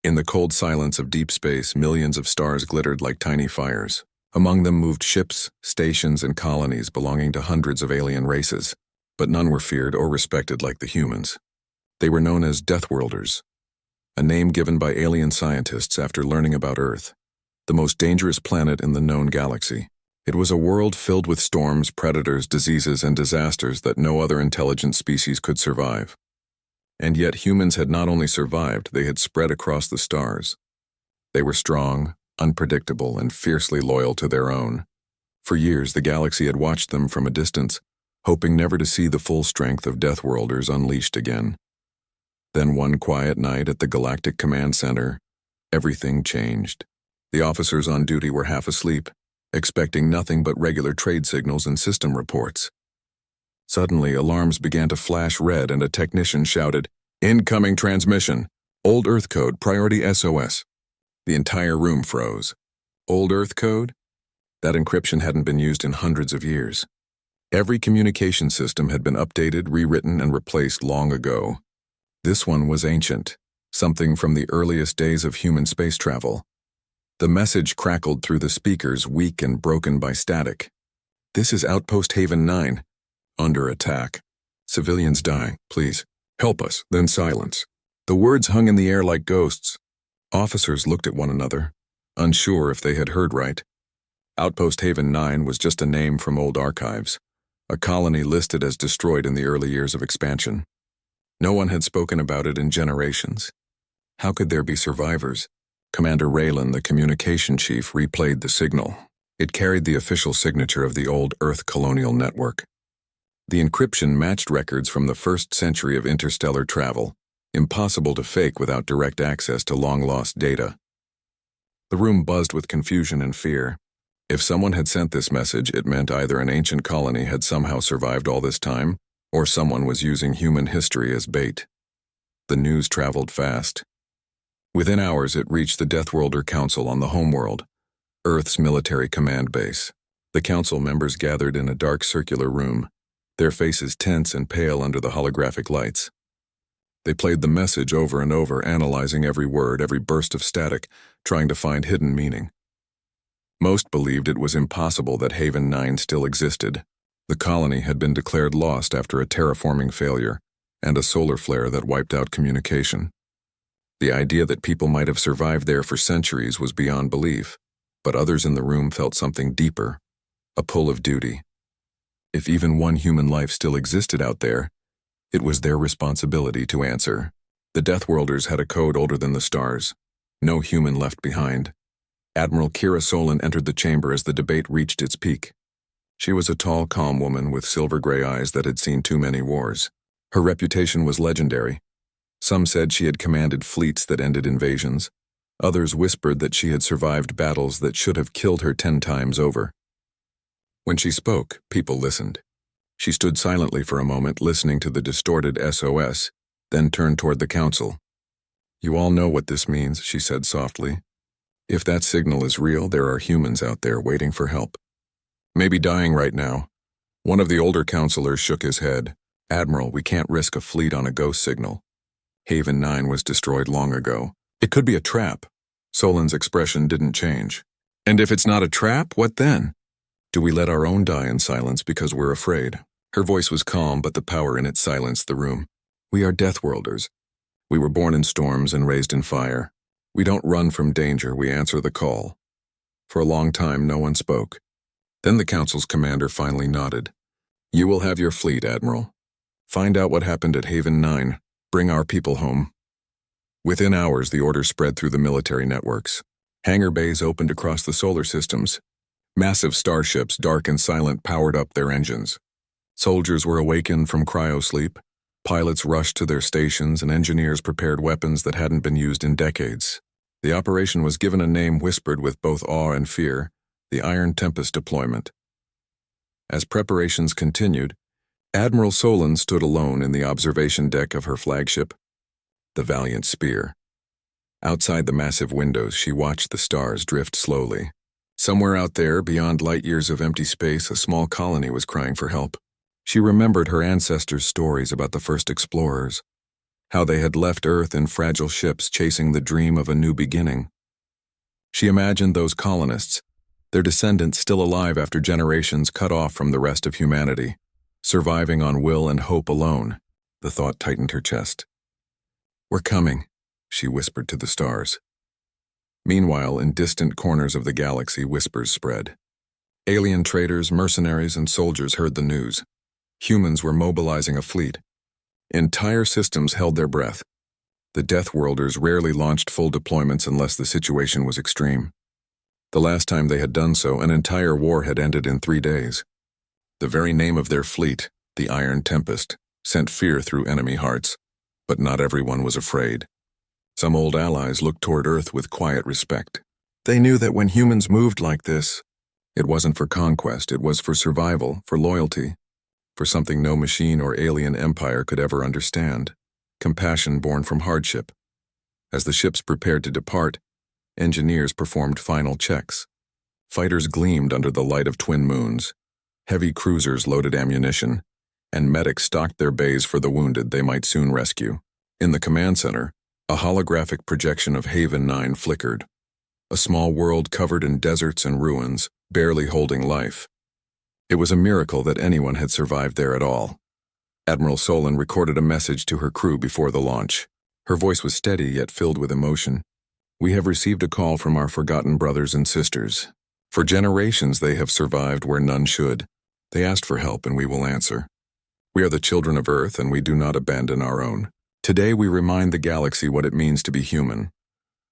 In the cold silence of deep space, millions of stars glittered like tiny fires. Among them moved ships, stations, and colonies belonging to hundreds of alien races, but none were feared or respected like the humans. They were known as Deathworlders, a name given by alien scientists after learning about Earth, the most dangerous planet in the known galaxy. It was a world filled with storms, predators, diseases, and disasters that no other intelligent species could survive. And yet humans had not only survived, they had spread across the stars. They were strong, unpredictable, and fiercely loyal to their own. For years, the galaxy had watched them from a distance, hoping never to see the full strength of Deathworlders unleashed again. Then one quiet night at the Galactic Command Center, everything changed. The officers on duty were half asleep, expecting nothing but regular trade signals and system reports. Suddenly, alarms began to flash red and a technician shouted, "Incoming transmission! Old Earth code, priority SOS." The entire room froze. Old Earth code? That encryption hadn't been used in hundreds of years. Every communication system had been updated, rewritten, and replaced long ago. This one was ancient, something from the earliest days of human space travel. The message crackled through the speakers, weak and broken by static. "This is Outpost Haven 9. Under attack. Civilians dying. Please, help us." Then silence. The words hung in the air like ghosts. Officers looked at one another, unsure if they had heard right. Outpost Haven 9 was just a name from old archives, a colony listed as destroyed in the early years of expansion. No one had spoken about it in generations. How could there be survivors? Commander Raylan, the communication chief, replayed the signal. It carried the official signature of the old Earth colonial network. The encryption matched records from the first century of interstellar travel, impossible to fake without direct access to long-lost data. The room buzzed with confusion and fear. If someone had sent this message, it meant either an ancient colony had somehow survived all this time, or someone was using human history as bait. The news traveled fast. Within hours, it reached the Deathworlder Council on the homeworld, Earth's military command base. The council members gathered in a dark circular room, their faces tense and pale under the holographic lights. They played the message over and over, analyzing every word, every burst of static, trying to find hidden meaning. Most believed it was impossible that Haven 9 still existed. The colony had been declared lost after a terraforming failure and a solar flare that wiped out communication. The idea that people might have survived there for centuries was beyond belief, but others in the room felt something deeper, a pull of duty. If even one human life still existed out there, it was their responsibility to answer. The Deathworlders had a code older than the stars. No human left behind. Admiral Kira Solon entered the chamber as the debate reached its peak. She was a tall, calm woman with silver-gray eyes that had seen too many wars. Her reputation was legendary. Some said she had commanded fleets that ended invasions. Others whispered that she had survived battles that should have killed her 10 times over. When she spoke, people listened. She stood silently for a moment, listening to the distorted SOS, then turned toward the council. "You all know what this means," she said softly. "If that signal is real, there are humans out there waiting for help. Maybe dying right now." One of the older counselors shook his head. "Admiral, we can't risk a fleet on a ghost signal. Haven 9 was destroyed long ago. It could be a trap." Solon's expression didn't change. "And if it's not a trap, what then? Do we let our own die in silence because we're afraid?" Her voice was calm, but the power in it silenced the room. "We are Deathworlders. We were born in storms and raised in fire. We don't run from danger, we answer the call." For a long time, no one spoke. Then the council's commander finally nodded. "You will have your fleet, Admiral. Find out what happened at Haven 9. Bring our people home." Within hours, the order spread through the military networks. Hangar bays opened across the solar systems. Massive starships, dark and silent, powered up their engines. Soldiers were awakened from cryosleep. Pilots rushed to their stations, and engineers prepared weapons that hadn't been used in decades. The operation was given a name whispered with both awe and fear: the Iron Tempest deployment. As preparations continued, Admiral Solon stood alone in the observation deck of her flagship, the Valiant Spear. Outside the massive windows, she watched the stars drift slowly. Somewhere out there, beyond light years of empty space, a small colony was crying for help. She remembered her ancestors' stories about the first explorers. how they had left Earth in fragile ships chasing the dream of a new beginning. She imagined those colonists, their descendants still alive after generations cut off from the rest of humanity, surviving on will and hope alone. The thought tightened her chest. "We're coming," she whispered to the stars. Meanwhile, in distant corners of the galaxy, whispers spread. Alien traders, mercenaries, and soldiers heard the news. Humans were mobilizing a fleet. Entire systems held their breath. The Deathworlders rarely launched full deployments unless the situation was extreme. The last time they had done so, an entire war had ended in 3 days. The very name of their fleet, the Iron Tempest, sent fear through enemy hearts, but not everyone was afraid. Some old allies looked toward Earth with quiet respect. They knew that when humans moved like this, it wasn't for conquest, it was for survival, for loyalty, for something no machine or alien empire could ever understand. Compassion born from hardship. As the ships prepared to depart, engineers performed final checks. Fighters gleamed under the light of twin moons. Heavy cruisers loaded ammunition, and medics stocked their bays for the wounded they might soon rescue. In the command center, a holographic projection of Haven 9 flickered. A small world covered in deserts and ruins, barely holding life. It was a miracle that anyone had survived there at all. Admiral Solon recorded a message to her crew before the launch. Her voice was steady yet filled with emotion. "We have received a call from our forgotten brothers and sisters. For generations they have survived where none should. They asked for help and we will answer. We are the children of Earth and we do not abandon our own. Today we remind the galaxy what it means to be human."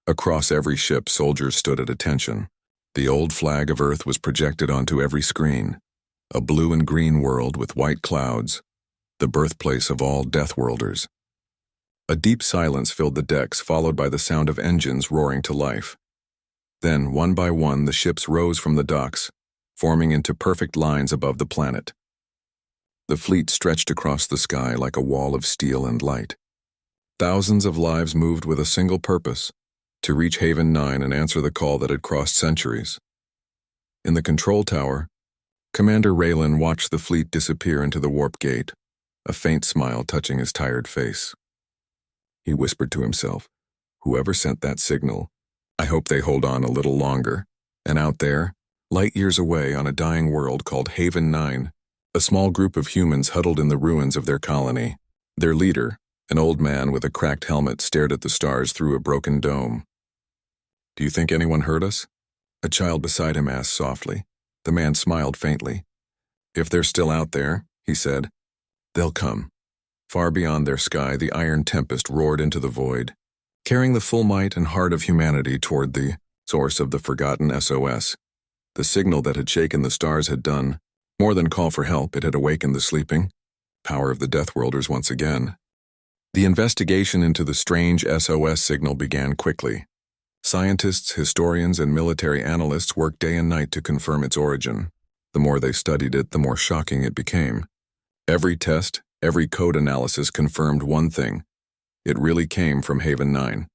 Across every ship, soldiers stood at attention. The old flag of Earth was projected onto every screen. A blue and green world with white clouds, the birthplace of all Deathworlders. A deep silence filled the decks, followed by the sound of engines roaring to life. Then, one by one, the ships rose from the docks, forming into perfect lines above the planet. The fleet stretched across the sky like a wall of steel and light. Thousands of lives moved with a single purpose, to reach Haven 9 and answer the call that had crossed centuries. In the control tower, Commander Raylan watched the fleet disappear into the warp gate, a faint smile touching his tired face. He whispered to himself, "Whoever sent that signal, I hope they hold on a little longer." And out there, light years away on a dying world called Haven 9, a small group of humans huddled in the ruins of their colony. Their leader, an old man with a cracked helmet, stared at the stars through a broken dome. "Do you think anyone heard us?" A child beside him asked softly. The man smiled faintly. "If they're still out there," he said, "they'll come." Far beyond their sky, the Iron Tempest roared into the void, carrying the full might and heart of humanity toward the source of the forgotten SOS. The signal that had shaken the stars had done more than call for help. It had awakened the sleeping power of the Deathworlders once again. The investigation into the strange SOS signal began quickly. Scientists, historians, and military analysts worked day and night to confirm its origin. The more they studied it, the more shocking it became. Every test, every code analysis confirmed one thing. It really came from Haven 9.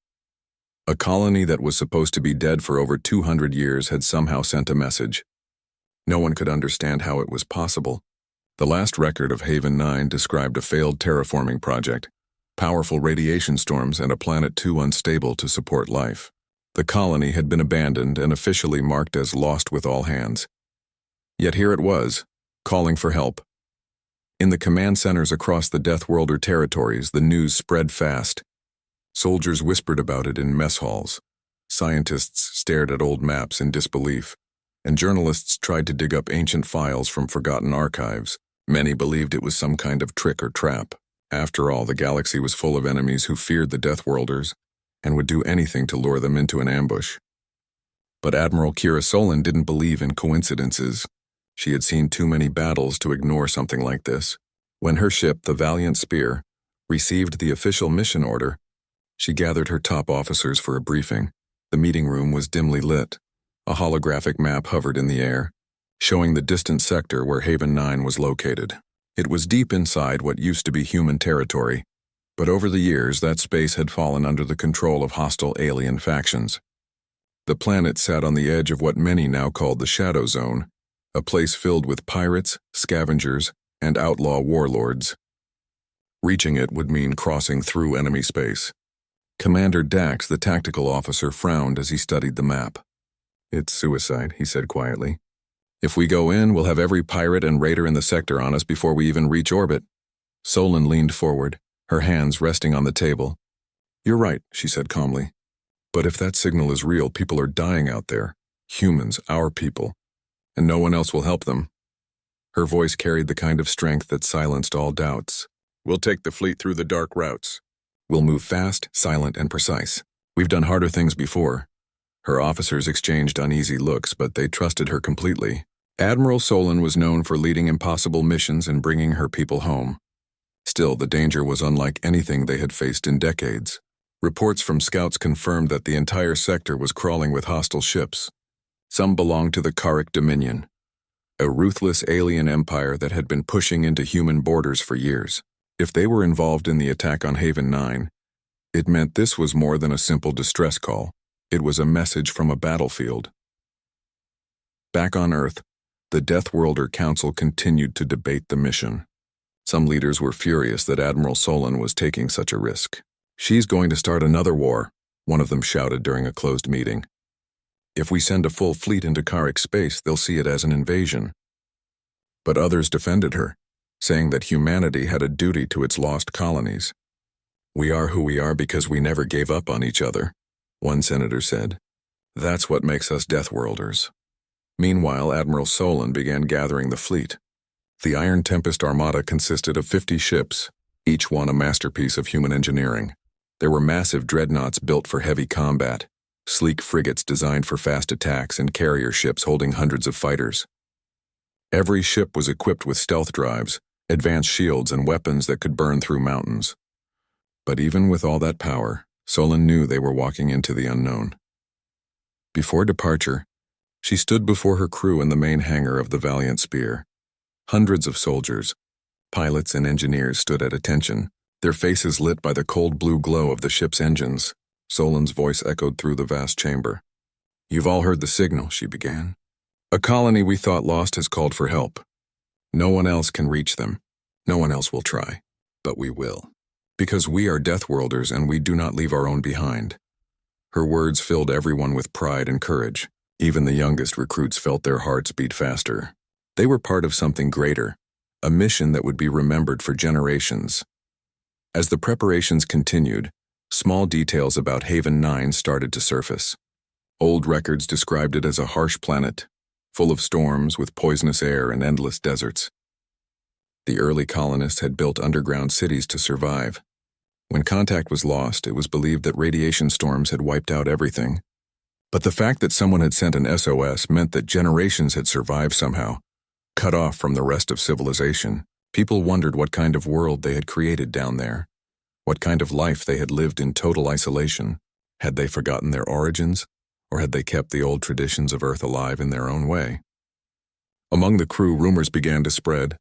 A colony that was supposed to be dead for over 200 years had somehow sent a message. No one could understand how it was possible. The last record of Haven 9 described a failed terraforming project, powerful radiation storms, and a planet too unstable to support life. The colony had been abandoned and officially marked as lost with all hands. Yet here it was, calling for help. In the command centers across the Deathworlder territories, the news spread fast. Soldiers whispered about it in mess halls. Scientists stared at old maps in disbelief, and journalists tried to dig up ancient files from forgotten archives. Many believed it was some kind of trick or trap. After all, the galaxy was full of enemies who feared the Deathworlders and would do anything to lure them into an ambush. But Admiral Kira Solon didn't believe in coincidences. She had seen too many battles to ignore something like this. When her ship, the Valiant Spear, received the official mission order, she gathered her top officers for a briefing. The meeting room was dimly lit. A holographic map hovered in the air, showing the distant sector where Haven 9 was located. It was deep inside what used to be human territory, but over the years that space had fallen under the control of hostile alien factions. The planet sat on the edge of what many now called the Shadow Zone, a place filled with pirates, scavengers, and outlaw warlords. Reaching it would mean crossing through enemy space. Commander Dax, the tactical officer, frowned as he studied the map. "It's suicide," he said quietly. "If we go in, we'll have every pirate and raider in the sector on us before we even reach orbit." Solon leaned forward, her hands resting on the table. "You're right," she said calmly. "But if that signal is real, people are dying out there. Humans, our people. And no one else will help them." Her voice carried the kind of strength that silenced all doubts. "We'll take the fleet through the dark routes. We'll move fast, silent, and precise. We've done harder things before." Her officers exchanged uneasy looks, but they trusted her completely. Admiral Solon was known for leading impossible missions and bringing her people home. Still, the danger was unlike anything they had faced in decades. Reports from scouts confirmed that the entire sector was crawling with hostile ships. Some belonged to the Karic Dominion, a ruthless alien empire that had been pushing into human borders for years. If they were involved in the attack on Haven 9, it meant this was more than a simple distress call. It was a message from a battlefield. Back on Earth, the Deathworlder Council continued to debate the mission. Some leaders were furious that Admiral Solon was taking such a risk. "She's going to start another war," one of them shouted during a closed meeting. "If we send a full fleet into Karic space, they'll see it as an invasion." But others defended her, saying that humanity had a duty to its lost colonies. "We are who we are because we never gave up on each other," one senator said. "That's what makes us Deathworlders." Meanwhile, Admiral Solon began gathering the fleet. The Iron Tempest Armada consisted of 50 ships, each one a masterpiece of human engineering. There were massive dreadnoughts built for heavy combat, sleek frigates designed for fast attacks, and carrier ships holding hundreds of fighters. Every ship was equipped with stealth drives, advanced shields, and weapons that could burn through mountains. But even with all that power, Solon knew they were walking into the unknown. Before departure, she stood before her crew in the main hangar of the Valiant Spear. Hundreds of soldiers, pilots, and engineers stood at attention, their faces lit by the cold blue glow of the ship's engines. Solon's voice echoed through the vast chamber. "You've all heard the signal," she began. "A colony we thought lost has called for help. No one else can reach them. No one else will try. But we will. Because we are Deathworlders and we do not leave our own behind." Her words filled everyone with pride and courage. Even the youngest recruits felt their hearts beat faster. They were part of something greater, a mission that would be remembered for generations. As the preparations continued, small details about Haven 9 started to surface. Old records described it as a harsh planet, full of storms with poisonous air and endless deserts. The early colonists had built underground cities to survive. When contact was lost, it was believed that radiation storms had wiped out everything. But the fact that someone had sent an SOS meant that generations had survived somehow, cut off from the rest of civilization. People wondered what kind of world they had created down there, what kind of life they had lived in total isolation. Had they forgotten their origins, or had they kept the old traditions of Earth alive in their own way? Among the crew, rumors began to spread.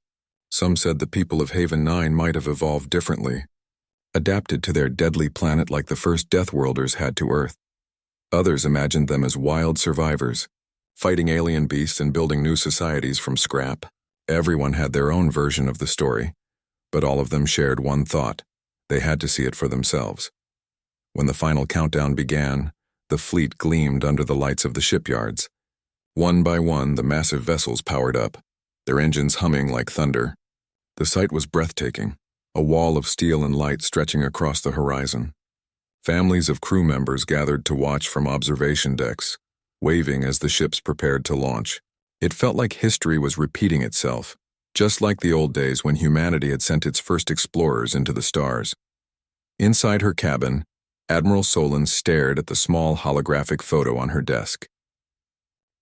Some said the people of Haven 9 might have evolved differently, adapted to their deadly planet like the first Deathworlders had to Earth. Others imagined them as wild survivors, fighting alien beasts and building new societies from scrap. Everyone had their own version of the story, but all of them shared one thought: they had to see it for themselves. When the final countdown began, the fleet gleamed under the lights of the shipyards. One by one, the massive vessels powered up, their engines humming like thunder. The sight was breathtaking, a wall of steel and light stretching across the horizon. Families of crew members gathered to watch from observation decks, waving as the ships prepared to launch. It felt like history was repeating itself, just like the old days when humanity had sent its first explorers into the stars. Inside her cabin, Admiral Solon stared at the small holographic photo on her desk.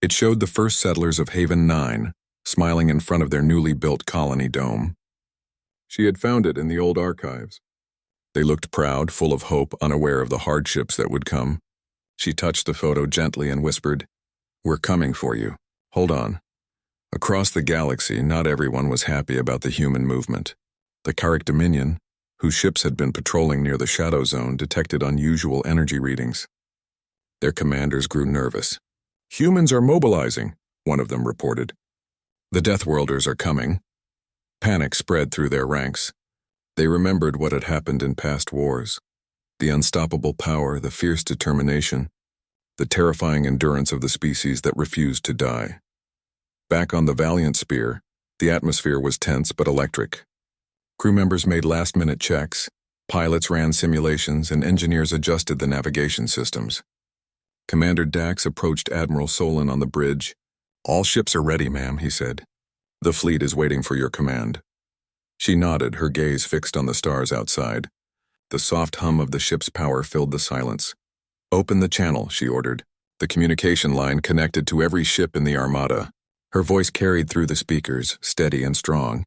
It showed the first settlers of Haven 9, smiling in front of their newly built colony dome. She had found it in the old archives. They looked proud, full of hope, unaware of the hardships that would come. She touched the photo gently and whispered, "We're coming for you. Hold on." Across the galaxy, not everyone was happy about the human movement. The Karic Dominion, whose ships had been patrolling near the Shadow Zone, detected unusual energy readings. Their commanders grew nervous. "Humans are mobilizing," one of them reported. "The Deathworlders are coming." Panic spread through their ranks. They remembered what had happened in past wars. The unstoppable power, the fierce determination, the terrifying endurance of the species that refused to die. Back on the Valiant Spear, the atmosphere was tense but electric. Crew members made last-minute checks, pilots ran simulations, and engineers adjusted the navigation systems. Commander Dax approached Admiral Solon on the bridge. "All ships are ready, ma'am," he said. "The fleet is waiting for your command." She nodded, her gaze fixed on the stars outside. The soft hum of the ship's power filled the silence. "Open the channel," she ordered. The communication line connected to every ship in the Armada. Her voice carried through the speakers, steady and strong.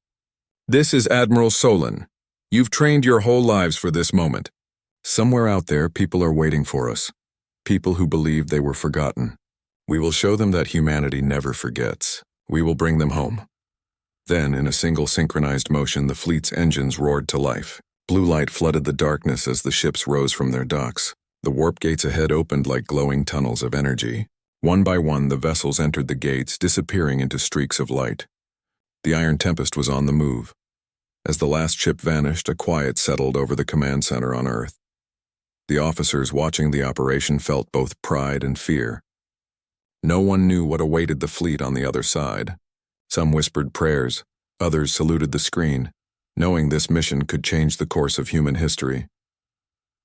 "This is Admiral Solon. You've trained your whole lives for this moment. Somewhere out there, people are waiting for us. People who believed they were forgotten. We will show them that humanity never forgets. We will bring them home." Then, in a single synchronized motion, the fleet's engines roared to life. Blue light flooded the darkness as the ships rose from their docks. The warp gates ahead opened like glowing tunnels of energy. One by one, the vessels entered the gates, disappearing into streaks of light. The Iron Tempest was on the move. As the last ship vanished, a quiet settled over the command center on Earth. The officers watching the operation felt both pride and fear. No one knew what awaited the fleet on the other side. Some whispered prayers, others saluted the screen, knowing this mission could change the course of human history.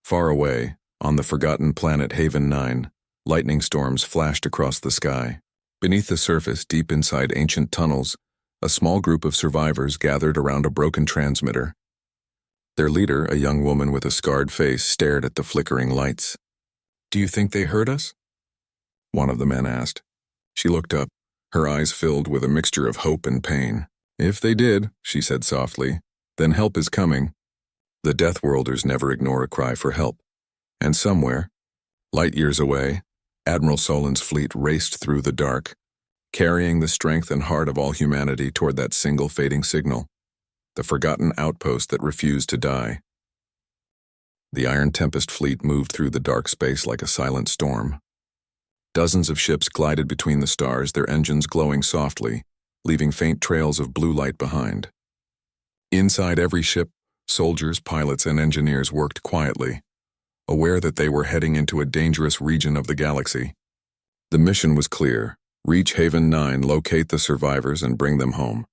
Far away, on the forgotten planet Haven 9, lightning storms flashed across the sky. Beneath the surface, deep inside ancient tunnels, a small group of survivors gathered around a broken transmitter. Their leader, a young woman with a scarred face, stared at the flickering lights. "Do you think they heard us?" one of the men asked. She looked up, her eyes filled with a mixture of hope and pain. "If they did," she said softly, "then help is coming." The Deathworlders never ignore a cry for help. And somewhere, light years away, Admiral Solon's fleet raced through the dark, carrying the strength and heart of all humanity toward that single fading signal, the forgotten outpost that refused to die. The Iron Tempest fleet moved through the dark space like a silent storm. Dozens of ships glided between the stars, their engines glowing softly, leaving faint trails of blue light behind. Inside every ship, soldiers, pilots, and engineers worked quietly, aware that they were heading into a dangerous region of the galaxy. The mission was clear: reach Haven 9, locate the survivors, and bring them home.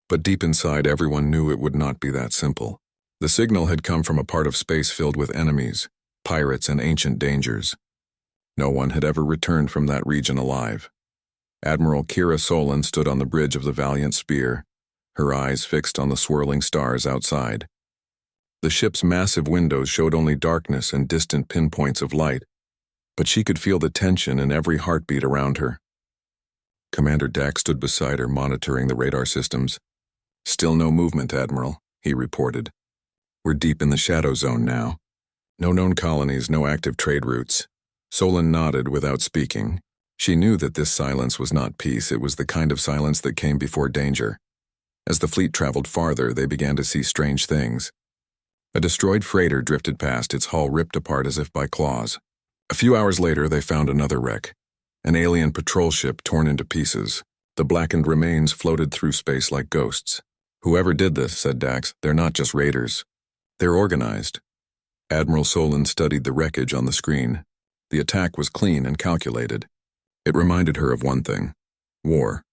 But deep inside, everyone knew it would not be that simple. The signal had come from a part of space filled with enemies, pirates, and ancient dangers. No one had ever returned from that region alive. Admiral Kira Solon stood on the bridge of the Valiant Spear, her eyes fixed on the swirling stars outside. The ship's massive windows showed only darkness and distant pinpoints of light, but she could feel the tension in every heartbeat around her. Commander Dax stood beside her, monitoring the radar systems. "Still no movement, Admiral," he reported. "We're deep in the shadow zone now. No known colonies, no active trade routes." Solon nodded without speaking. She knew that this silence was not peace, it was the kind of silence that came before danger. As the fleet traveled farther, they began to see strange things. A destroyed freighter drifted past, its hull ripped apart as if by claws. A few hours later, they found another wreck, an alien patrol ship torn into pieces. The blackened remains floated through space like ghosts. "Whoever did this," said Dax, "they're not just raiders. They're organized." Admiral Solon studied the wreckage on the screen. The attack was clean and calculated. It reminded her of one thing: war.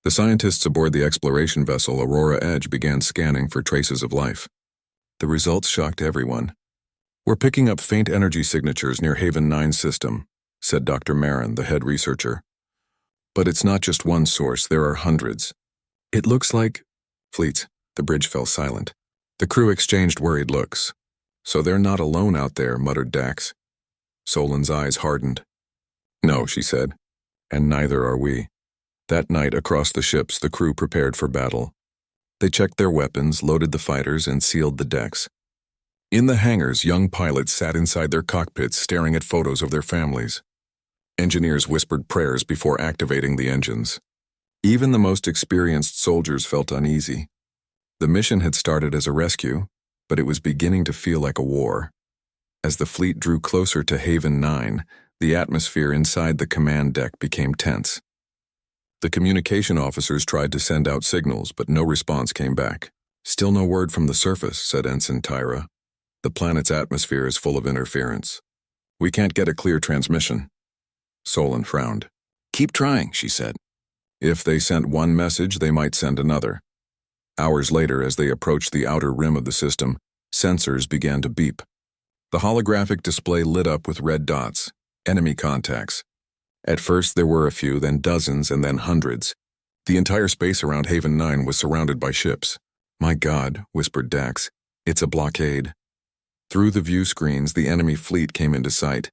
The scientists aboard the exploration vessel Aurora Edge began scanning for traces of life. The results shocked everyone. "We're picking up faint energy signatures near Haven 9's system," said Dr. Marin, the head researcher. "But it's not just one source, there are hundreds. It looks like fleets." The bridge fell silent. The crew exchanged worried looks. "So they're not alone out there," muttered Dax. Solon's eyes hardened. "No," she said, "and neither are we." That night, across the ships, the crew prepared for battle. They checked their weapons, loaded the fighters, and sealed the decks. In the hangars, young pilots sat inside their cockpits staring at photos of their families. Engineers whispered prayers before activating the engines. Even the most experienced soldiers felt uneasy. The mission had started as a rescue, but it was beginning to feel like a war. As the fleet drew closer to Haven 9, the atmosphere inside the command deck became tense. The communication officers tried to send out signals, but no response came back. Still no word from the surface, said Ensign Tyra. The planet's atmosphere is full of interference. We can't get a clear transmission. Solon frowned. Keep trying, she said. If they sent one message, they might send another. Hours later, as they approached the outer rim of the system, sensors began to beep. The holographic display lit up with red dots, enemy contacts. At first there were a few, then dozens, and then hundreds. The entire space around Haven 9 was surrounded by ships. My God, whispered Dax, it's a blockade. Through the view screens, the enemy fleet came into sight.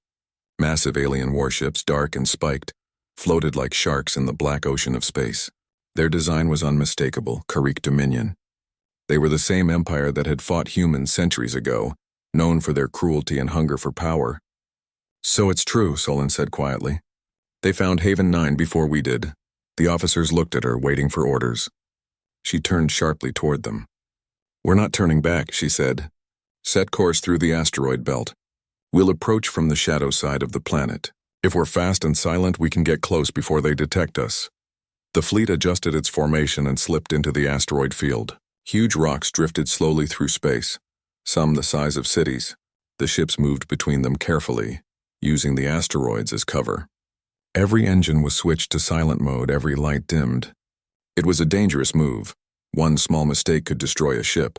Massive alien warships, dark and spiked, floated like sharks in the black ocean of space. Their design was unmistakable, Karrick Dominion. They were the same empire that had fought humans centuries ago, known for their cruelty and hunger for power. So it's true, Solon said quietly. They found Haven 9 before we did. The officers looked at her, waiting for orders. She turned sharply toward them. We're not turning back, she said. Set course through the asteroid belt. We'll approach from the shadow side of the planet. If we're fast and silent, we can get close before they detect us. The fleet adjusted its formation and slipped into the asteroid field. Huge rocks drifted slowly through space, some the size of cities. The ships moved between them carefully, using the asteroids as cover. Every engine was switched to silent mode, every light dimmed. It was a dangerous move. One small mistake could destroy a ship,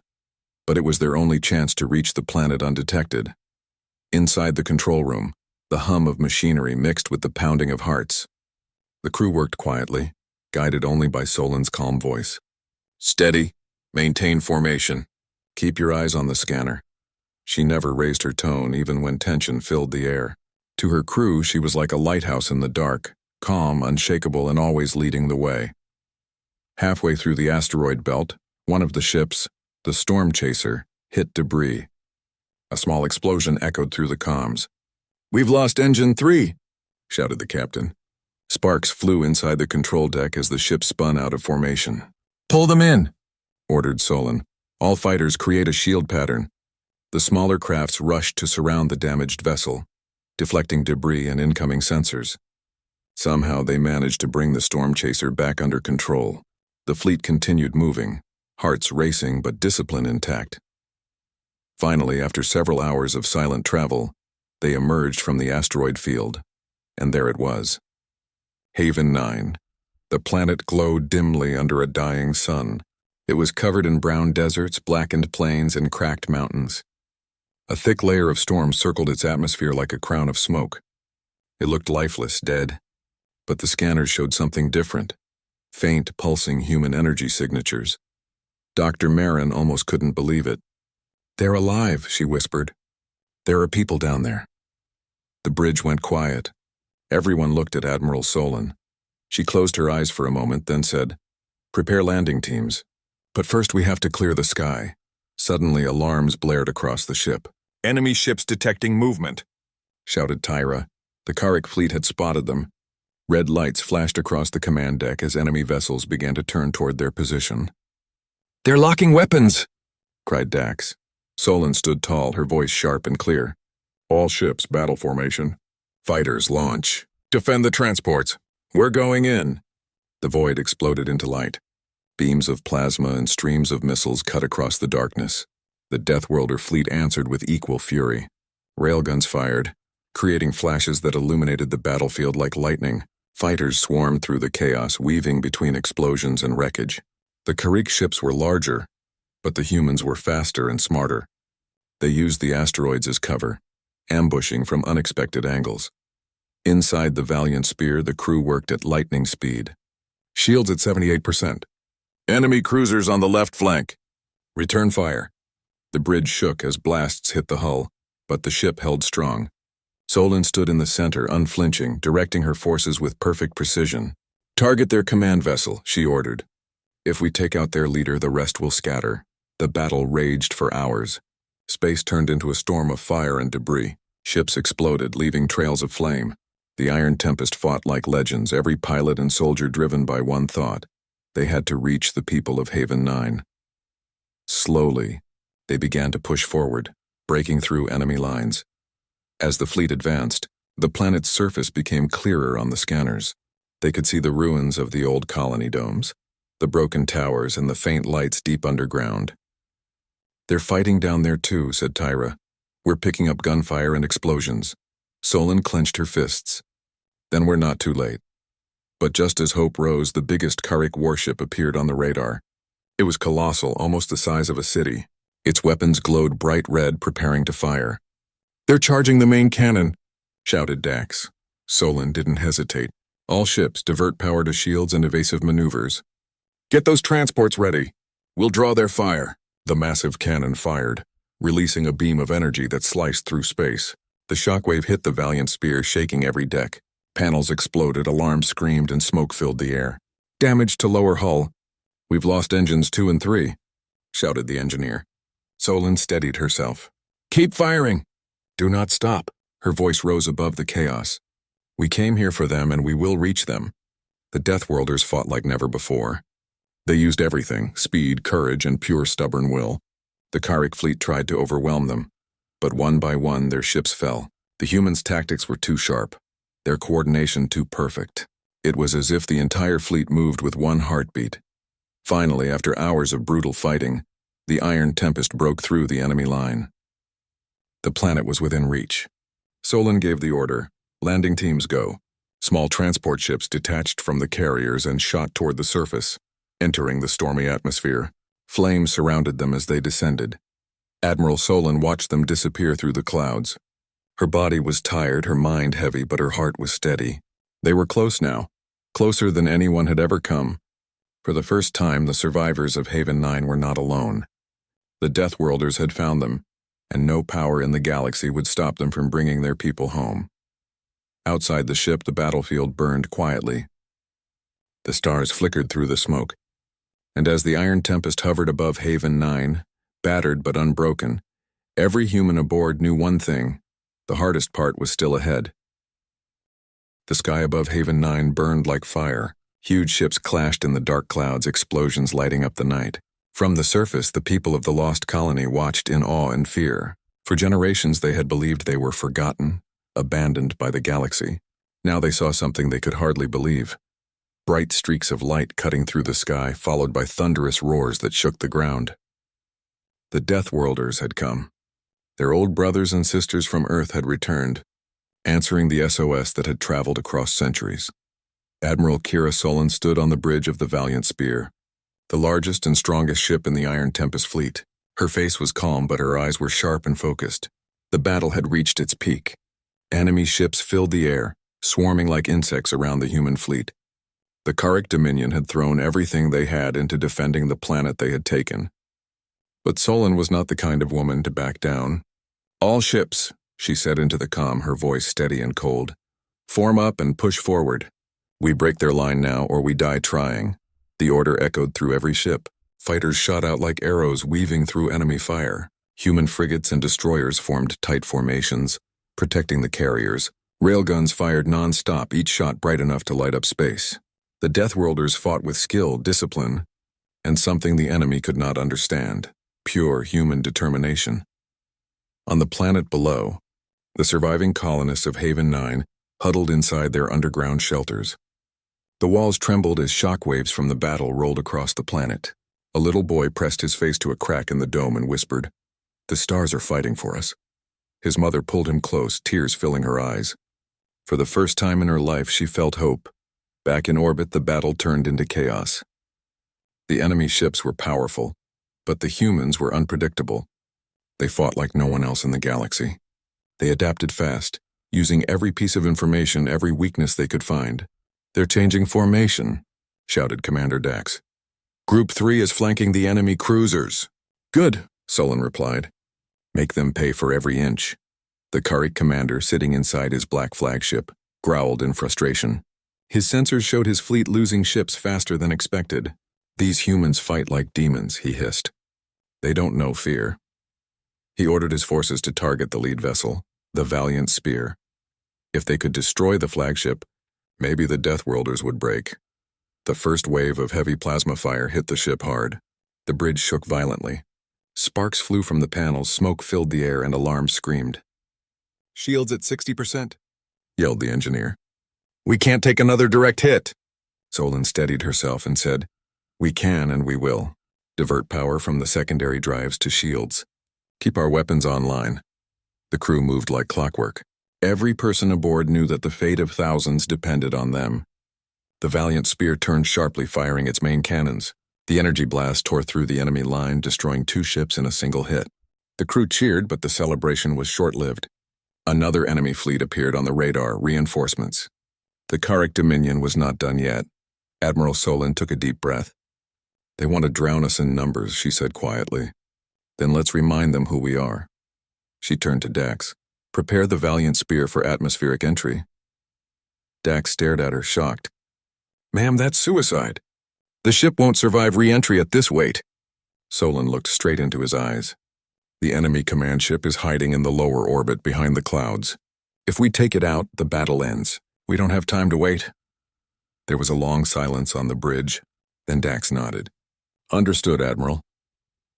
but it was their only chance to reach the planet undetected. Inside the control room, the hum of machinery mixed with the pounding of hearts. The crew worked quietly, guided only by Solon's calm voice. Steady, maintain formation. Keep your eyes on the scanner. She never raised her tone, even when tension filled the air. To her crew, she was like a lighthouse in the dark, calm, unshakable, and always leading the way. Halfway through the asteroid belt, one of the ships, the Storm Chaser, hit debris. A small explosion echoed through the comms. We've lost Engine 3, shouted the captain. Sparks flew inside the control deck as the ship spun out of formation. Pull them in, ordered Solon. All fighters create a shield pattern. The smaller crafts rushed to surround the damaged vessel, deflecting debris and incoming sensors. Somehow they managed to bring the Storm Chaser back under control. The fleet continued moving, hearts racing but discipline intact. Finally, after several hours of silent travel, they emerged from the asteroid field, and there it was. Haven 9. The planet glowed dimly under a dying sun. It was covered in brown deserts, blackened plains, and cracked mountains. A thick layer of storm circled its atmosphere like a crown of smoke. It looked lifeless, dead. But the scanners showed something different. Faint, pulsing human energy signatures. Dr. Marin almost couldn't believe it. They're alive, she whispered. There are people down there. The bridge went quiet. Everyone looked at Admiral Solon. She closed her eyes for a moment, then said, Prepare landing teams. But first we have to clear the sky. Suddenly alarms blared across the ship. Enemy ships detecting movement, shouted Tyra. The Karrick fleet had spotted them. Red lights flashed across the command deck as enemy vessels began to turn toward their position. They're locking weapons, cried Dax. Solon stood tall, her voice sharp and clear. All ships, battle formation. Fighters, launch. Defend the transports. We're going in. The void exploded into light. Beams of plasma and streams of missiles cut across the darkness. The Deathworlder fleet answered with equal fury. Railguns fired, creating flashes that illuminated the battlefield like lightning. Fighters swarmed through the chaos, weaving between explosions and wreckage. The Karrick ships were larger, but the humans were faster and smarter. They used the asteroids as cover, ambushing from unexpected angles. Inside the Valiant Spear, the crew worked at lightning speed. Shields at 78%. Enemy cruisers on the left flank. Return fire. The bridge shook as blasts hit the hull, but the ship held strong. Solon stood in the center, unflinching, directing her forces with perfect precision. Target their command vessel, she ordered. If we take out their leader, the rest will scatter. The battle raged for hours. Space turned into a storm of fire and debris. Ships exploded, leaving trails of flame. The Iron Tempest fought like legends, every pilot and soldier driven by one thought. They had to reach the people of Haven 9. Slowly, they began to push forward, breaking through enemy lines. As the fleet advanced, the planet's surface became clearer on the scanners. They could see the ruins of the old colony domes, the broken towers and the faint lights deep underground. They're fighting down there too, said Tyra. We're picking up gunfire and explosions. Solon clenched her fists. Then we're not too late. But just as hope rose, the biggest Karrik warship appeared on the radar. It was colossal, almost the size of a city. Its weapons glowed bright red, preparing to fire. They're charging the main cannon, shouted Dax. Solon didn't hesitate. All ships, divert power to shields and evasive maneuvers. Get those transports ready. We'll draw their fire. The massive cannon fired, releasing a beam of energy that sliced through space. The shockwave hit the Valiant spear, shaking every deck. Panels exploded, alarms screamed, and smoke filled the air. Damage to lower hull. We've lost engines 2 and 3, shouted the engineer. Solon steadied herself. Keep firing. Do not stop. Her voice rose above the chaos. We came here for them and we will reach them. The Deathworlders fought like never before. They used everything, speed, courage, and pure stubborn will. The Karrik fleet tried to overwhelm them, but one by one their ships fell. The humans' tactics were too sharp, their coordination too perfect. It was as if the entire fleet moved with one heartbeat. Finally, after hours of brutal fighting, the Iron Tempest broke through the enemy line. The planet was within reach. Solon gave the order, landing teams go. Small transport ships detached from the carriers and shot toward the surface, entering the stormy atmosphere. Flames surrounded them as they descended. Admiral Solon watched them disappear through the clouds. Her body was tired, her mind heavy, but her heart was steady. They were close now, closer than anyone had ever come. For the first time, the survivors of Haven 9 were not alone. The Deathworlders had found them, and no power in the galaxy would stop them from bringing their people home. Outside the ship, the battlefield burned quietly. The stars flickered through the smoke, and as the Iron Tempest hovered above Haven 9, battered but unbroken, every human aboard knew one thing: the hardest part was still ahead. The sky above Haven 9 burned like fire. Huge ships clashed in the dark clouds, explosions lighting up the night. From the surface, the people of the lost colony watched in awe and fear. For generations they had believed they were forgotten, abandoned by the galaxy. Now they saw something they could hardly believe. Bright streaks of light cutting through the sky, followed by thunderous roars that shook the ground. The Deathworlders had come. Their old brothers and sisters from Earth had returned, answering the SOS that had traveled across centuries. Admiral Kira Solon stood on the bridge of the Valiant Spear, the largest and strongest ship in the Iron Tempest fleet. Her face was calm, but her eyes were sharp and focused. The battle had reached its peak. Enemy ships filled the air, swarming like insects around the human fleet. The Karrik Dominion had thrown everything they had into defending the planet they had taken. But Solon was not the kind of woman to back down. All ships, she said into the comm, her voice steady and cold. Form up and push forward. We break their line now, or we die trying. The order echoed through every ship. Fighters shot out like arrows, weaving through enemy fire. Human frigates and destroyers formed tight formations, protecting the carriers. Railguns fired non-stop, each shot bright enough to light up space. The Deathworlders fought with skill, discipline, and something the enemy could not understand: pure human determination. On the planet below, the surviving colonists of Haven 9 huddled inside their underground shelters. The walls trembled as shockwaves from the battle rolled across the planet. A little boy pressed his face to a crack in the dome and whispered, "The stars are fighting for us." His mother pulled him close, tears filling her eyes. For the first time in her life, she felt hope. Back in orbit, the battle turned into chaos. The enemy ships were powerful, but the humans were unpredictable. They fought like no one else in the galaxy. They adapted fast, using every piece of information, every weakness they could find. "They're changing formation," shouted Commander Dax. "Group 3 is flanking the enemy cruisers." "Good," Solon replied. "Make them pay for every inch." The Karrik commander, sitting inside his black flagship, growled in frustration. His sensors showed his fleet losing ships faster than expected. "These humans fight like demons," he hissed. "They don't know fear." He ordered his forces to target the lead vessel, the Valiant Spear. If they could destroy the flagship, maybe the Deathworlders would break. The first wave of heavy plasma fire hit the ship hard. The bridge shook violently. Sparks flew from the panels, smoke filled the air, and alarms screamed. "Shields at 60%, yelled the engineer. "We can't take another direct hit." Solon steadied herself and said, "We can and we will." Divert power from the secondary drives to shields. Keep our weapons online. The crew moved like clockwork. Every person aboard knew that the fate of thousands depended on them. The Valiant Spear turned sharply, firing its main cannons. The energy blast tore through the enemy line, destroying 2 ships in a single hit. The crew cheered, but the celebration was short-lived. Another enemy fleet appeared on the radar, reinforcements. The Karrick Dominion was not done yet. Admiral Solon took a deep breath. They want to drown us in numbers, she said quietly. Then let's remind them who we are. She turned to Dax. Prepare the Valiant Spear for atmospheric entry. Dax stared at her, shocked. Ma'am, that's suicide. The ship won't survive re-entry at this weight. Solon looked straight into his eyes. The enemy command ship is hiding in the lower orbit behind the clouds. If we take it out, the battle ends. We don't have time to wait. There was a long silence on the bridge. Then Dax nodded. Understood, Admiral.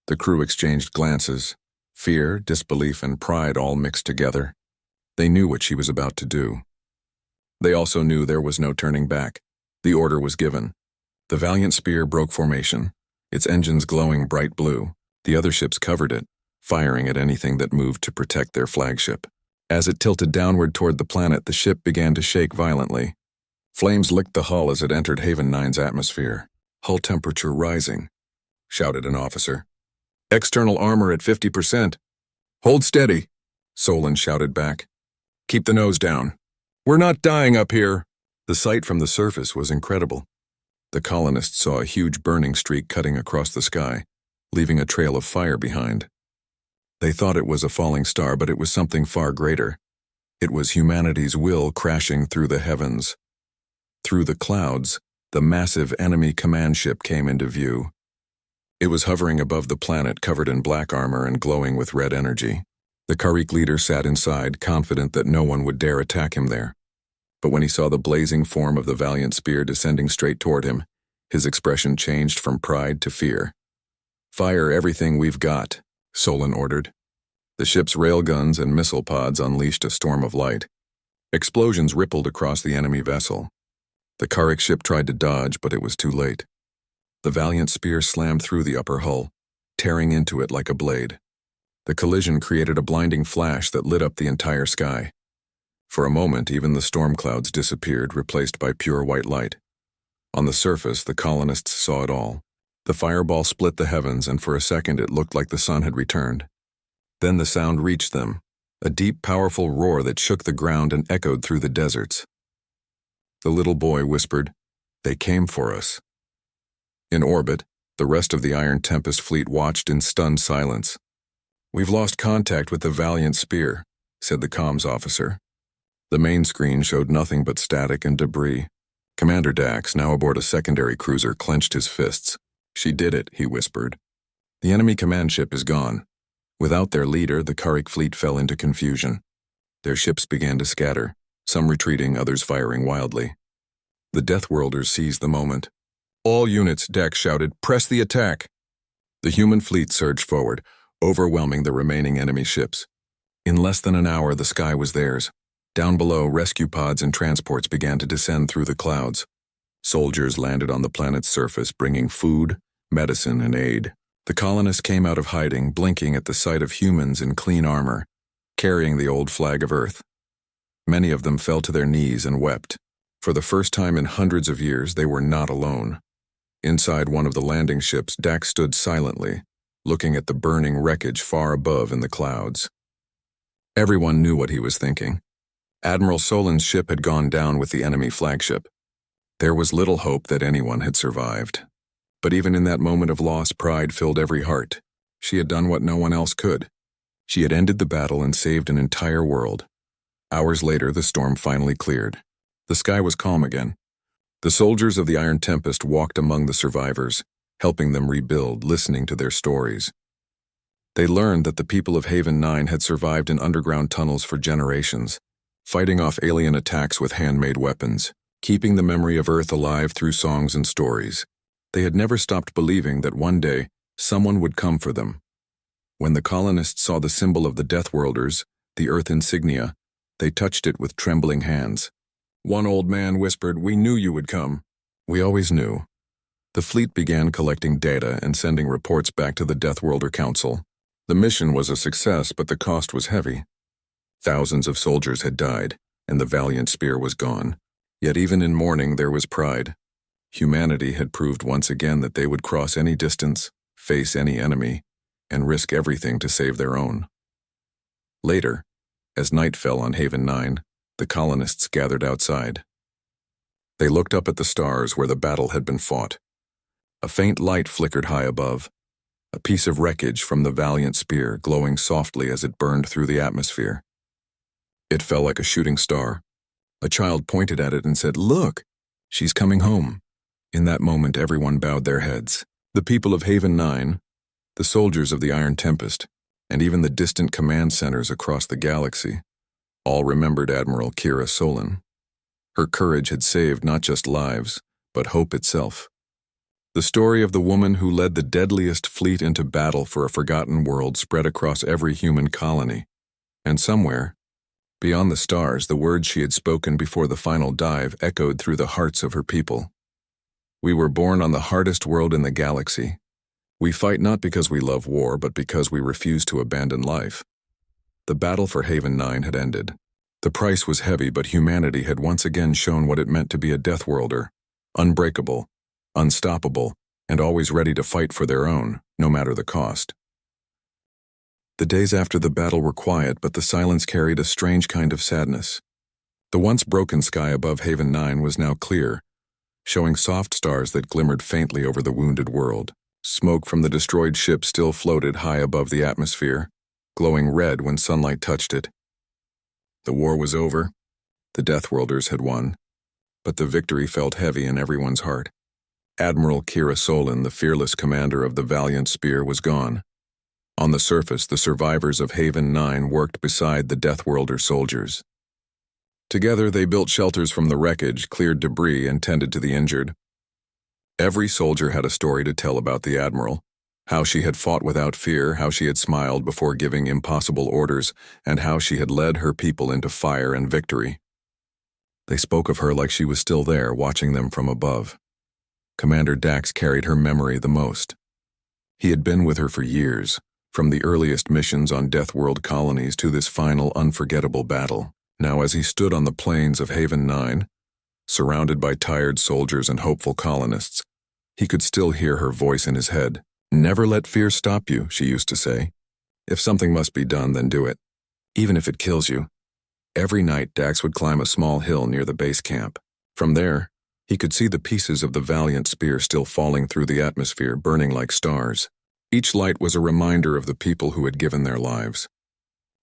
The crew exchanged glances. Fear, disbelief, and pride all mixed together. They knew what she was about to do. They also knew there was no turning back. The order was given. The Valiant Spear broke formation, its engines glowing bright blue. The other ships covered it, firing at anything that moved to protect their flagship. As it tilted downward toward the planet, the ship began to shake violently. Flames licked the hull as it entered Haven 9's atmosphere. Hull temperature rising, shouted an officer. External armor at 50%. Hold steady, Solon shouted back. Keep the nose down. We're not dying up here. The sight from the surface was incredible. The colonists saw a huge burning streak cutting across the sky, leaving a trail of fire behind. They thought it was a falling star, but it was something far greater. It was humanity's will crashing through the heavens. Through the clouds, the massive enemy command ship came into view. It was hovering above the planet, covered in black armor and glowing with red energy. The Karrick leader sat inside, confident that no one would dare attack him there. But when he saw the blazing form of the Valiant Spear descending straight toward him, his expression changed from pride to fear. Fire everything we've got, Solon ordered. The ship's railguns and missile pods unleashed a storm of light. Explosions rippled across the enemy vessel. The Karrick ship tried to dodge, but it was too late. The Valiant Spear slammed through the upper hull, tearing into it like a blade. The collision created a blinding flash that lit up the entire sky. For a moment, even the storm clouds disappeared, replaced by pure white light. On the surface, the colonists saw it all. The fireball split the heavens, and for a second it looked like the sun had returned. Then the sound reached them, a deep, powerful roar that shook the ground and echoed through the deserts. The little boy whispered, "They came for us." In orbit, the rest of the Iron Tempest fleet watched in stunned silence. "We've lost contact with the Valiant Spear," said the comms officer. The main screen showed nothing but static and debris. Commander Dax, now aboard a secondary cruiser, clenched his fists. "She did it," he whispered. "The enemy command ship is gone." Without their leader, the Karrick fleet fell into confusion. Their ships began to scatter, some retreating, others firing wildly. The Deathworlders seized the moment. "All units," Dax shouted, "press the attack!" The human fleet surged forward, overwhelming the remaining enemy ships. In less than an hour, the sky was theirs. Down below, rescue pods and transports began to descend through the clouds. Soldiers landed on the planet's surface, bringing food, medicine, and aid. The colonists came out of hiding, blinking at the sight of humans in clean armor, carrying the old flag of Earth. Many of them fell to their knees and wept. For the first time in hundreds of years, they were not alone. Inside one of the landing ships, Dax stood silently, looking at the burning wreckage far above in the clouds. Everyone knew what he was thinking. Admiral Solon's ship had gone down with the enemy flagship. There was little hope that anyone had survived. But even in that moment of loss, pride filled every heart. She had done what no one else could. She had ended the battle and saved an entire world. Hours later, the storm finally cleared. The sky was calm again. The soldiers of the Iron Tempest walked among the survivors, helping them rebuild, listening to their stories. They learned that the people of Haven 9 had survived in underground tunnels for generations, fighting off alien attacks with handmade weapons, keeping the memory of Earth alive through songs and stories. They had never stopped believing that one day, someone would come for them. When the colonists saw the symbol of the Deathworlders, the Earth insignia, they touched it with trembling hands. One old man whispered, "We knew you would come." "We always knew." The fleet began collecting data and sending reports back to the Deathworlder Council. The mission was a success, but the cost was heavy. Thousands of soldiers had died, and the valiant spear was gone. Yet even in mourning there was pride. Humanity had proved once again that they would cross any distance, face any enemy, and risk everything to save their own. Later, as night fell on Haven 9, the colonists gathered outside. They looked up at the stars where the battle had been fought. A faint light flickered high above, a piece of wreckage from the valiant spear glowing softly as it burned through the atmosphere. It fell like a shooting star. A child pointed at it and said, "Look, she's coming home." In that moment, everyone bowed their heads. The people of Haven 9, the soldiers of the Iron Tempest, and even the distant command centers across the galaxy, all remembered Admiral Kira Solon. Her courage had saved not just lives, but hope itself. The story of the woman who led the deadliest fleet into battle for a forgotten world spread across every human colony. And somewhere, beyond the stars, the words she had spoken before the final dive echoed through the hearts of her people. "We were born on the hardest world in the galaxy. We fight not because we love war, but because we refuse to abandon life." The battle for Haven 9 had ended. The price was heavy, but humanity had once again shown what it meant to be a Deathworlder, unbreakable, unstoppable, and always ready to fight for their own, no matter the cost. The days after the battle were quiet, but the silence carried a strange kind of sadness. The once broken sky above Haven 9 was now clear, showing soft stars that glimmered faintly over the wounded world. Smoke from the destroyed ship still floated high above the atmosphere, glowing red when sunlight touched it. The war was over. The Deathworlders had won, but the victory felt heavy in everyone's heart. Admiral Kira Solon, the fearless commander of the valiant spear, was gone. On the surface, the survivors of Haven 9 worked beside the Deathworlder soldiers. Together, they built shelters from the wreckage, cleared debris, and tended to the injured. Every soldier had a story to tell about the Admiral, how she had fought without fear, how she had smiled before giving impossible orders, and how she had led her people into fire and victory. They spoke of her like she was still there, watching them from above. Commander Dax carried her memory the most. He had been with her for years, from the earliest missions on Deathworld colonies to this final unforgettable battle. Now, as he stood on the plains of Haven 9, surrounded by tired soldiers and hopeful colonists, he could still hear her voice in his head. "Never let fear stop you," she used to say. "If something must be done, then do it, even if it kills you." Every night, Dax would climb a small hill near the base camp. From there, he could see the pieces of the valiant spear still falling through the atmosphere, burning like stars. Each light was a reminder of the people who had given their lives.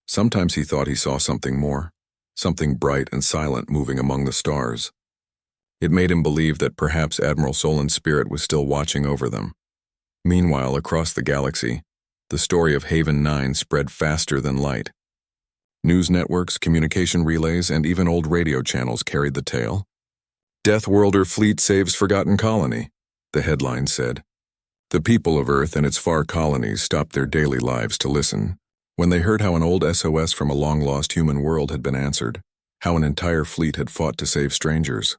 Sometimes he thought he saw something more, something bright and silent moving among the stars. It made him believe that perhaps Admiral Solon's spirit was still watching over them. Meanwhile, across the galaxy, the story of Haven 9 spread faster than light. News networks, communication relays, and even old radio channels carried the tale. "Deathworlder fleet saves forgotten colony," the headline said. The people of Earth and its far colonies stopped their daily lives to listen. When they heard how an old SOS from a long-lost human world had been answered, how an entire fleet had fought to save strangers,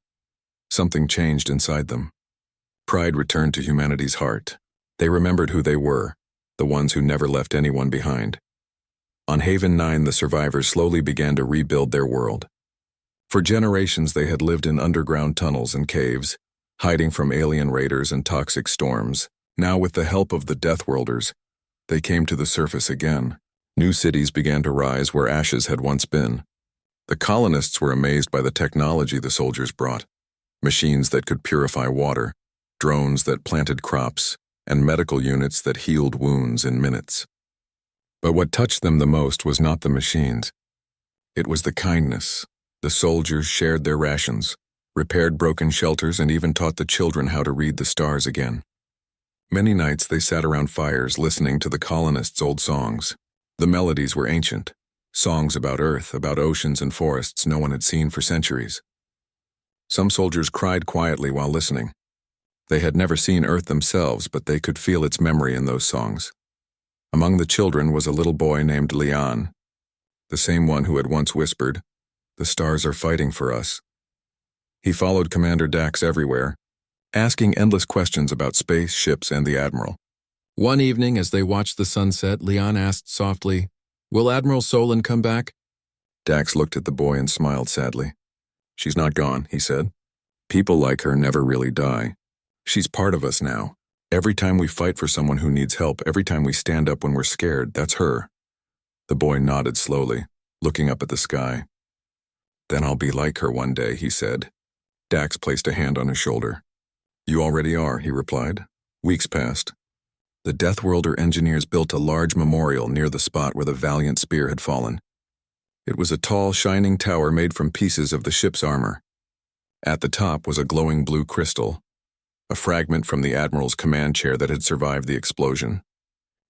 something changed inside them. Pride returned to humanity's heart. They remembered who they were, the ones who never left anyone behind. On Haven 9, the survivors slowly began to rebuild their world. For generations, they had lived in underground tunnels and caves, hiding from alien raiders and toxic storms. Now, with the help of the Deathworlders, they came to the surface again. New cities began to rise where ashes had once been. The colonists were amazed by the technology the soldiers brought. Machines that could purify water, drones that planted crops, and medical units that healed wounds in minutes. But what touched them the most was not the machines. It was the kindness. The soldiers shared their rations, repaired broken shelters, and even taught the children how to read the stars again. Many nights they sat around fires listening to the colonists' old songs. The melodies were ancient, songs about Earth, about oceans and forests no one had seen for centuries. Some soldiers cried quietly while listening. They had never seen Earth themselves, but they could feel its memory in those songs. Among the children was a little boy named Leon, the same one who had once whispered, "The stars are fighting for us." He followed Commander Dax everywhere, asking endless questions about space, ships, and the Admiral. One evening, as they watched the sunset, Leon asked softly, "Will Admiral Solon come back?" Dax looked at the boy and smiled sadly. "She's not gone," he said. "People like her never really die. She's part of us now. Every time we fight for someone who needs help, every time we stand up when we're scared, that's her." The boy nodded slowly, looking up at the sky. "Then I'll be like her one day," he said. Dax placed a hand on his shoulder. "You already are," he replied. Weeks passed. The Deathworlder engineers built a large memorial near the spot where the valiant spear had fallen. It was a tall, shining tower made from pieces of the ship's armor. At the top was a glowing blue crystal, a fragment from the Admiral's command chair that had survived the explosion.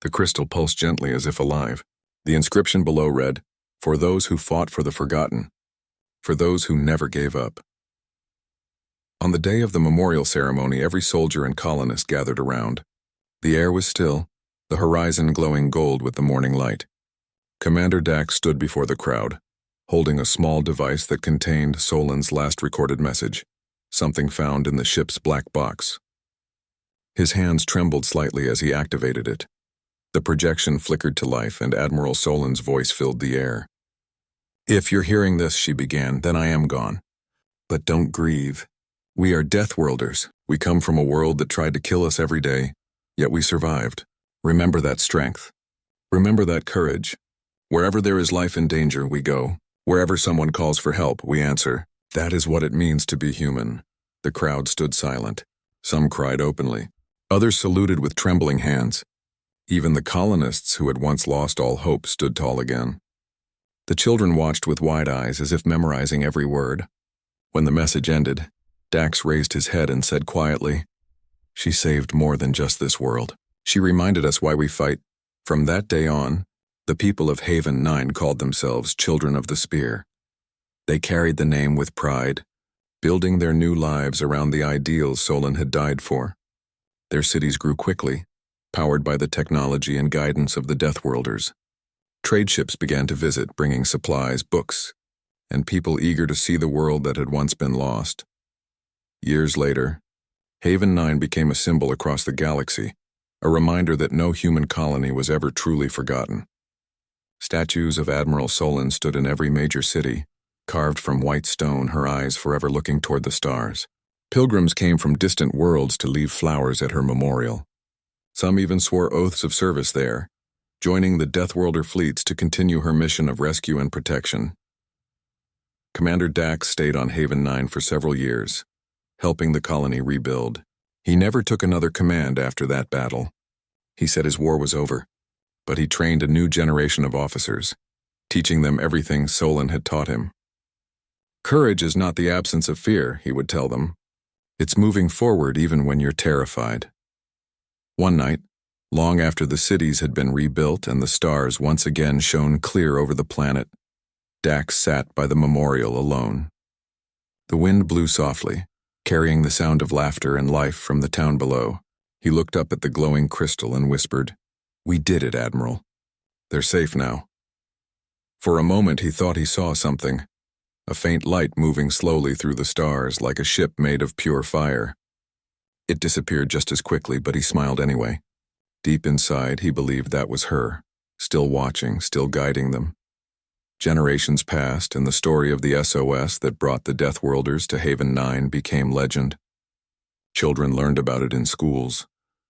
The crystal pulsed gently as if alive. The inscription below read, "For those who fought for the forgotten, for those who never gave up." On the day of the memorial ceremony, every soldier and colonist gathered around. The air was still, the horizon glowing gold with the morning light. Commander Dax stood before the crowd, holding a small device that contained Solon's last recorded message, something found in the ship's black box. His hands trembled slightly as he activated it. The projection flickered to life and Admiral Solon's voice filled the air. "If you're hearing this," she began, "then I am gone. But don't grieve. We are Deathworlders. We come from a world that tried to kill us every day, yet we survived. Remember that strength. Remember that courage. Wherever there is life in danger, we go. Wherever someone calls for help, we answer. That is what it means to be human." The crowd stood silent. Some cried openly. Others saluted with trembling hands. Even the colonists who had once lost all hope stood tall again. The children watched with wide eyes as if memorizing every word. When the message ended, Dax raised his head and said quietly, "She saved more than just this world. She reminded us why we fight." From that day on, the people of Haven 9 called themselves Children of the Spear. They carried the name with pride, building their new lives around the ideals Solon had died for. Their cities grew quickly, powered by the technology and guidance of the Deathworlders. Trade ships began to visit, bringing supplies, books, and people eager to see the world that had once been lost. Years later, Haven 9 became a symbol across the galaxy, a reminder that no human colony was ever truly forgotten. Statues of Admiral Solon stood in every major city, carved from white stone, her eyes forever looking toward the stars. Pilgrims came from distant worlds to leave flowers at her memorial. Some even swore oaths of service there, joining the Deathworlder fleets to continue her mission of rescue and protection. Commander Dax stayed on Haven 9 for several years, helping the colony rebuild. He never took another command after that battle. He said his war was over, but he trained a new generation of officers, teaching them everything Solon had taught him. "Courage is not the absence of fear," he would tell them. "It's moving forward even when you're terrified." One night, long after the cities had been rebuilt and the stars once again shone clear over the planet, Dax sat by the memorial alone. The wind blew softly, carrying the sound of laughter and life from the town below. He looked up at the glowing crystal and whispered, "We did it, Admiral. They're safe now." For a moment he thought he saw something, a faint light moving slowly through the stars like a ship made of pure fire. It disappeared just as quickly, but he smiled anyway. Deep inside, he believed that was her, still watching, still guiding them. Generations passed, and the story of the SOS that brought the Deathworlders to Haven 9 became legend. Children learned about it in schools,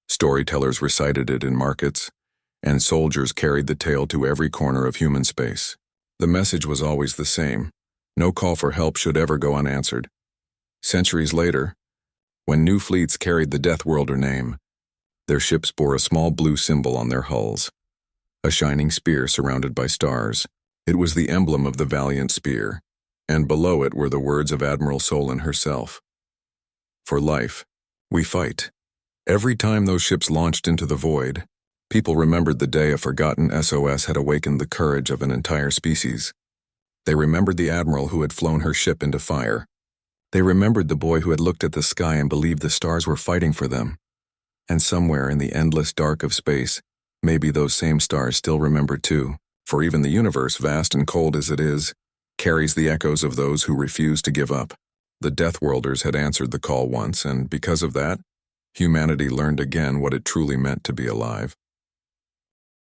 storytellers recited it in markets, and soldiers carried the tale to every corner of human space. The message was always the same: no call for help should ever go unanswered. Centuries later, when new fleets carried the Deathworlder name, their ships bore a small blue symbol on their hulls, a shining spear surrounded by stars. It was the emblem of the valiant spear, and below it were the words of Admiral Solon herself. "For life, we fight." Every time those ships launched into the void, people remembered the day a forgotten SOS had awakened the courage of an entire species. They remembered the admiral who had flown her ship into fire. They remembered the boy who had looked at the sky and believed the stars were fighting for them. And somewhere in the endless dark of space, maybe those same stars still remember too, for even the universe, vast and cold as it is, carries the echoes of those who refuse to give up. The Deathworlders had answered the call once, and because of that, humanity learned again what it truly meant to be alive.